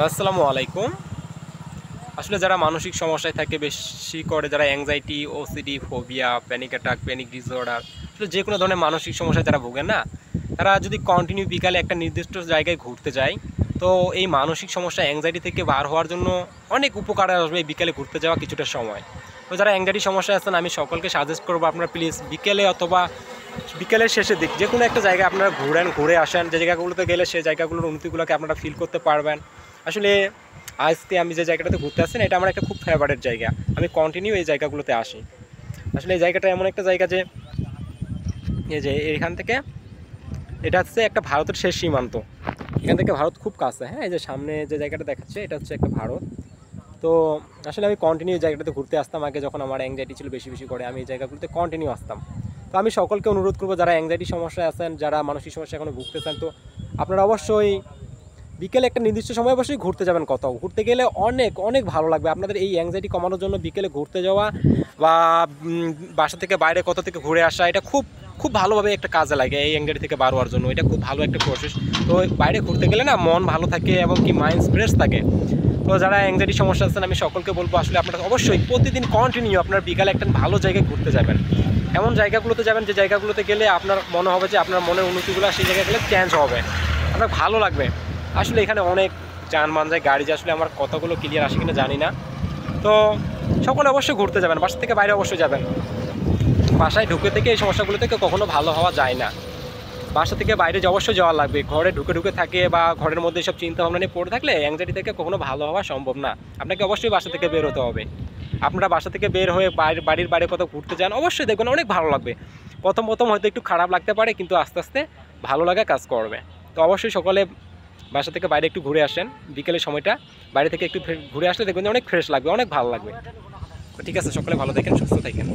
আসসালামু আলাইকুম। আসলে যারা মানসিক সমস্যায় থাকে বেশি করে, যারা anxiety, OCD, phobia, panic attack, panic disorder, আসলে যে কোনো ধরনের মানসিক সমস্যায় যারা ভোগেন না, তারা যদি কন্টিনিউ বিকালে একটা নির্দিষ্ট জায়গায় ঘুরতে যায়, তো এই মানসিক সমস্যা অ্যাংজাইটি থেকে বার হওয়ার জন্য অনেক উপকার আসবে এই বিকেলে ঘুরতে যাওয়া কিছুটা সময়। তো যারা অ্যাংজাইটি সমস্যা আছেন, আমি সকলকে সাজেস্ট করবো আপনারা প্লিজ বিকেলে অথবা বিকেলের শেষের দিক যে কোনো একটা জায়গায় আপনারা ঘুরে আসেন। যে জায়গাগুলোতে গেলে সেই জায়গাগুলোর উন্নতিগুলোকে আপনারা ফিল করতে পারবেন। আসলে আজকে আমি যে জায়গাটাতে ঘুরতে আসছি না, এটা আমার একটা খুব ফেভারিট জায়গা। আমি কন্টিনিউ এই জায়গাগুলোতে আসি। আসলে এই জায়গাটা এমন একটা জায়গা যে এই যে এখান থেকে এটা হচ্ছে একটা ভারতের শেষ সীমান্ত। এখান থেকে ভারত খুব কাছে। হ্যাঁ, এই যে সামনে যে জায়গাটা দেখাচ্ছে এটা হচ্ছে একটা ভারত। তো আসলে আমি কন্টিনিউ এই জায়গাটাতে ঘুরতে আসতাম আগে, যখন আমার অ্যাংজাইটি ছিল বেশি বেশি করে, আমি এই জায়গাগুলোতে কন্টিনিউ আসতাম। তো আমি সকলকে অনুরোধ করবো যারা অ্যাংজাইটি সমস্যায় আছেন, যারা মানসিক সমস্যা এখনো ভুগতেছেন, তো আপনারা অবশ্যই বিকেলে একটা নির্দিষ্ট সময় অবশ্যই ঘুরতে যাবেন। কোথাও ঘুরতে গেলে অনেক অনেক ভালো লাগবে আপনাদের। এই অ্যাংজাইটি কমানোর জন্য বিকেলে ঘুরতে যাওয়া বা বাসা থেকে বাইরে কোথা থেকে ঘুরে আসা, এটা খুব খুব ভালোভাবে একটা কাজে লাগে এই অ্যাংজাইটি থেকে বার হওয়ার জন্য। এটা খুব ভালো একটা প্রসেস। তো বাইরে ঘুরতে গেলে না মন ভালো থাকে এবং কি মাইন্ড ফ্রেশ থাকে। তো যারা অ্যাংজাইটি সমস্যা আছেন, আমি সকলকে বলবো আসলে আপনারা অবশ্যই প্রতিদিন কন্টিনিউ আপনার বিকালে একটা ভালো জায়গায় ঘুরতে যাবেন। এমন জায়গাগুলোতে যাবেন যে জায়গাগুলোতে গেলে আপনার মনে হবে যে আপনার মনের উন্নতিগুলো সেই জায়গায় গেলে চেঞ্জ হবে, আপনার ভালো লাগবে। আসলে এখানে অনেক যানবাহন যায়, গাড়ি যায়, আসলে আমার কথাগুলো ক্লিয়ার আসে কিনা জানি না। তো সকলে অবশ্যই ঘুরতে যাবেন, বাসা থেকে বাইরে অবশ্যই যাবেন। বাসায় ঢুকে থেকে এই সমস্যাগুলো থেকে কখনো ভালো হওয়া যায় না। বাসা থেকে বাইরে অবশ্যই যাওয়া লাগবে। ঘরে ঢুকে ঢুকে থাকে বা ঘরের মধ্যে সব চিন্তা ভাবনা নিয়ে পড়ে থাকলে অ্যাংজাইটি থেকে কখনো ভালো হওয়া সম্ভব না। আপনাকে অবশ্যই বাসা থেকে বের হতে হবে। আপনারা বাসা থেকে বের হয়ে বাড়ির বাইরে কোথাও ঘুরতে যান, অবশ্যই দেখবেন অনেক ভালো লাগবে। প্রথম প্রথম হয়তো একটু খারাপ লাগতে পারে, কিন্তু আস্তে আস্তে ভালো লাগা কাজ করবে। তো অবশ্যই সকলে বাসা থেকে বাইরে একটু ঘুরে আসেন বিকেলের সময়টা। বাইরে থেকে একটু ঘুরে আসলে দেখবেন যে অনেক ফ্রেশ লাগবে, অনেক ভালো লাগবে। তো ঠিক আছে, সকলে ভালো থাকেন, সুস্থ থাকেন।